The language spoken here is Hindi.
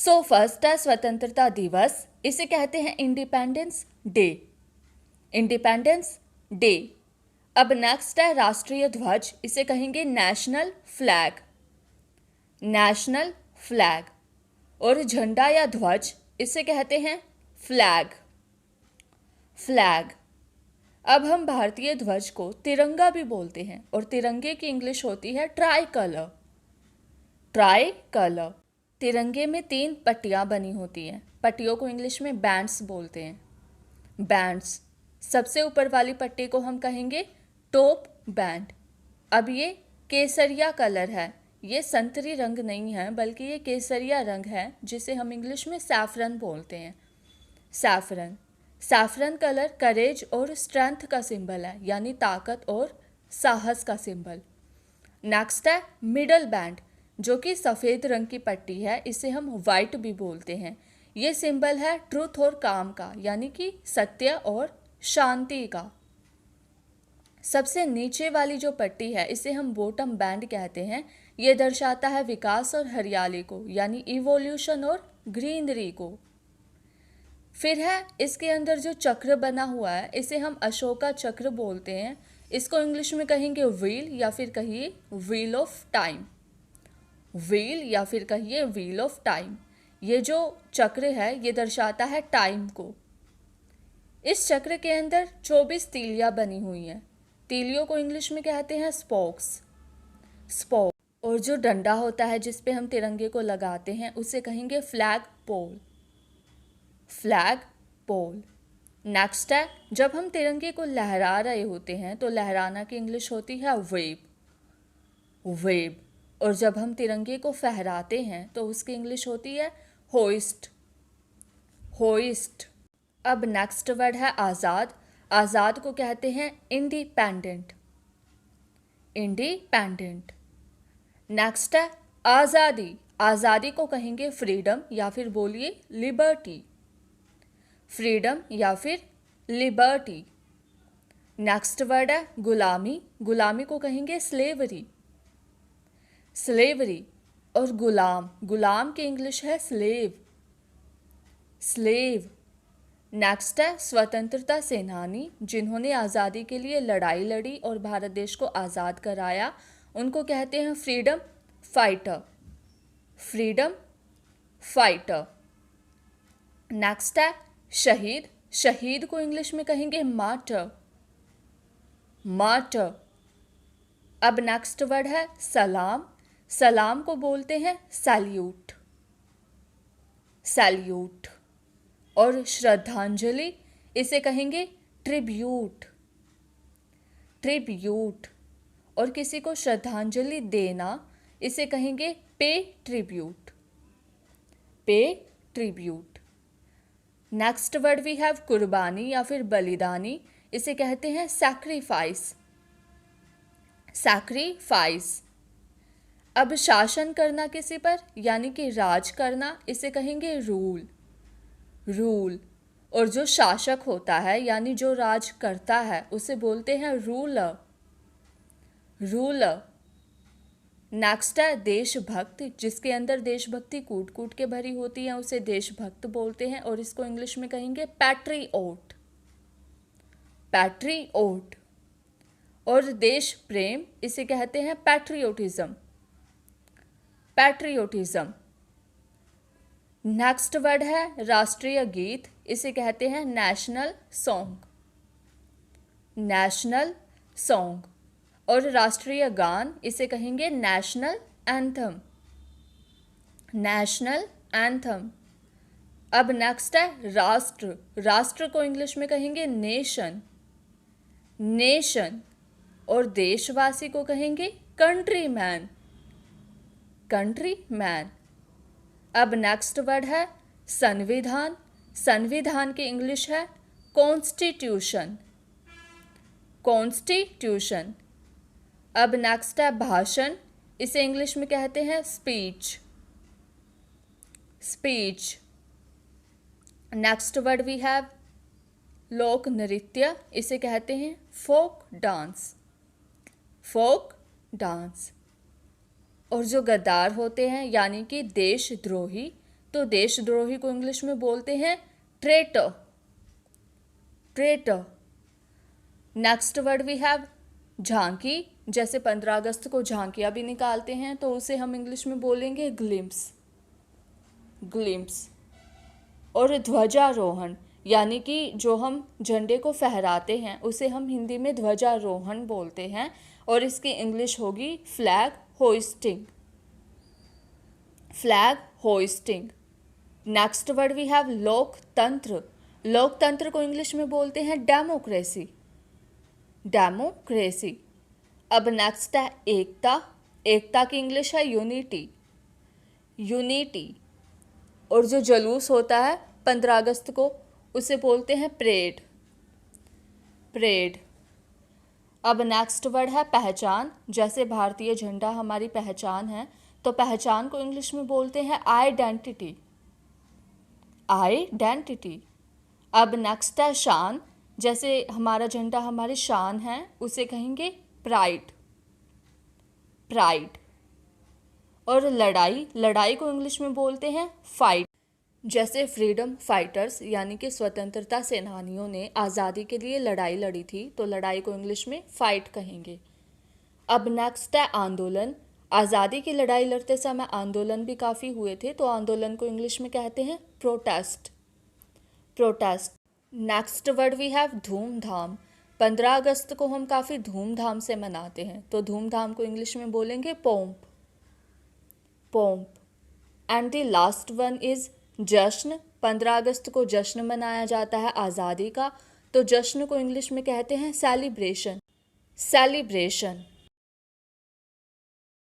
सो फर्स्ट है स्वतंत्रता दिवस, इसे कहते हैं इंडिपेंडेंस डे। Independence day. अब नेक्स्ट है राष्ट्रीय ध्वज, इसे कहेंगे नेशनल फ्लैग। National flag. और झंडा या ध्वज, इसे कहते हैं फ्लैग। फ्लैग। अब हम भारतीय ध्वज को तिरंगा भी बोलते हैं और तिरंगे की इंग्लिश होती है ट्राई कलर। Try colour. तिरंगे में 3 पट्टियां बनी होती हैं। पट्टियों को इंग्लिश में बैंड्स बोलते हैं। बैंड्स। सबसे ऊपर वाली पट्टी को हम कहेंगे टॉप बैंड। अब ये केसरिया कलर है, ये संतरी रंग नहीं है बल्कि ये केसरिया रंग है, जिसे हम इंग्लिश में सैफरन बोलते हैं। सैफरन। सैफरन कलर करेज और स्ट्रेंथ का सिंबल है, यानी ताकत और साहस का सिंबल। नेक्स्ट है मिडल बैंड, जो कि सफ़ेद रंग की पट्टी है, इसे हम वाइट भी बोलते हैं। ये सिंबल है ट्रूथ और काम का, यानी कि सत्य और शांति का। सबसे नीचे वाली जो पट्टी है इसे हम बॉटम बैंड कहते हैं। ये दर्शाता है विकास और हरियाली को, यानी इवोल्यूशन और ग्रीनरी को। फिर है इसके अंदर जो चक्र बना हुआ है, इसे हम अशोका चक्र बोलते हैं। इसको इंग्लिश में कहेंगे व्हील या फिर कहिए व्हील ऑफ टाइम। व्हील या फिर कहिए व्हील ऑफ टाइम। ये जो चक्र है ये दर्शाता है टाइम को। इस चक्र के अंदर 24 तीलियां बनी हुई हैं। तीलियों को इंग्लिश में कहते हैं स्पोक्स। स्पोक। और जो डंडा होता है जिस पे हम तिरंगे को लगाते हैं उसे कहेंगे फ्लैग पोल। फ्लैग पोल। नेक्स्ट है जब हम तिरंगे को लहरा रहे होते हैं तो लहराना की इंग्लिश होती है वेव। वेव। और जब हम तिरंगे को फहराते हैं तो उसकी इंग्लिश होती है होइस्ट। होइस्ट। अब नेक्स्ट वर्ड है आज़ाद। आज़ाद को कहते हैं इंडिपेंडेंट। इंडिपेंडेंट। नेक्स्ट है आज़ादी। आज़ादी को कहेंगे फ्रीडम या फिर बोलिए लिबर्टी। फ्रीडम या फिर लिबर्टी। नेक्स्ट वर्ड है गुलामी। गुलामी को कहेंगे स्लेवरी। स्लेवरी। और गुलाम, गुलाम की इंग्लिश है स्लेव। स्लेव। नेक्स्ट है स्वतंत्रता सेनानी, जिन्होंने आज़ादी के लिए लड़ाई लड़ी और भारत देश को आज़ाद कराया, उनको कहते हैं freedom fighter. Freedom fighter. Next है शहीद। शहीद को इंग्लिश में कहेंगे मार्टर। मार्टर। अब नेक्स्ट वर्ड है सलाम। सलाम को बोलते हैं सैल्यूट। सैल्यूट। और श्रद्धांजलि, इसे कहेंगे ट्रिब्यूट। ट्रिब्यूट। और किसी को श्रद्धांजलि देना, इसे कहेंगे pay tribute. Pay tribute. Next word we have कुर्बानी या फिर बलिदानी, इसे कहते हैं सैक्रिफाइस। सैक्रिफाइस। अब शासन करना किसी पर यानी कि राज करना, इसे कहेंगे रूल। रूल। और जो शासक होता है यानी जो राज करता है उसे बोलते हैं रूलर। रूलर। नेक्स्ट है देशभक्त। जिसके अंदर देशभक्ति कूट कूट के भरी होती है उसे देशभक्त बोलते हैं और इसको इंग्लिश में कहेंगे पैट्रियोट। पैट्रियोट। और देश प्रेम, इसे कहते हैं पैट्रियोटिज्म। पैट्रियोटिज्म। नेक्स्ट वर्ड है राष्ट्रीय गीत, इसे कहते हैं नेशनल सॉन्ग। National song. और राष्ट्रीय गान, इसे कहेंगे नेशनल एंथम। National anthem. अब नेक्स्ट है राष्ट्र। राष्ट्र को इंग्लिश में कहेंगे नेशन। नेशन। और देशवासी को कहेंगे कंट्री मैन। Country man. अब नेक्स्ट वर्ड है संविधान। संविधान की इंग्लिश है कॉन्स्टिट्यूशन। कॉन्स्टिट्यूशन। अब नेक्स्ट है भाषण, इसे इंग्लिश में कहते हैं speech. Speech. Next word we have लोक नृत्य, इसे कहते हैं फोक डांस। Folk dance. और जो गद्दार होते हैं यानी कि देशद्रोही, तो देशद्रोही को इंग्लिश में बोलते हैं traitor, traitor. Next word we have झांकी। जैसे 15 अगस्त को झांकियाँ भी निकालते हैं तो उसे हम इंग्लिश में बोलेंगे ग्लिम्स, ग्लिम्स। और ध्वजारोहण यानी कि जो हम झंडे को फहराते हैं उसे हम हिंदी में ध्वजारोहण बोलते हैं और इसकी इंग्लिश होगी flag hoisting, flag hoisting. Next word we have लोकतंत्र। लोकतंत्र को इंग्लिश में बोलते हैं डेमोक्रेसी, डेमोक्रेसी। अब नेक्स्ट है एकता। एकता की इंग्लिश है यूनिटी, यूनिटी। और जो जुलूस होता है 15 अगस्त को उसे बोलते हैं परेड, परेड। अब नेक्स्ट वर्ड है पहचान। जैसे भारतीय झंडा हमारी पहचान है तो पहचान को इंग्लिश में बोलते हैं आइडेंटिटी, आइडेंटिटी। अब नेक्स्ट है शान। जैसे हमारा झंडा हमारी शान है उसे कहेंगे प्राइड, प्राइड। और लड़ाई, लड़ाई को इंग्लिश में बोलते हैं फाइट। जैसे फ्रीडम फाइटर्स यानी कि स्वतंत्रता सेनानियों ने आज़ादी के लिए लड़ाई लड़ी थी तो लड़ाई को इंग्लिश में फाइट कहेंगे। अब नेक्स्ट है आंदोलन। आज़ादी की लड़ाई लड़ते समय आंदोलन भी काफ़ी हुए थे तो आंदोलन को इंग्लिश में कहते हैं protest, protest. Next word we have धूमधाम। 15 अगस्त को हम काफ़ी धूमधाम से मनाते हैं तो धूमधाम को इंग्लिश में बोलेंगे pomp, pomp. And the last one is जश्न। 15 अगस्त को जश्न मनाया जाता है आज़ादी का तो जश्न को इंग्लिश में कहते हैं सेलिब्रेशन, सेलिब्रेशन।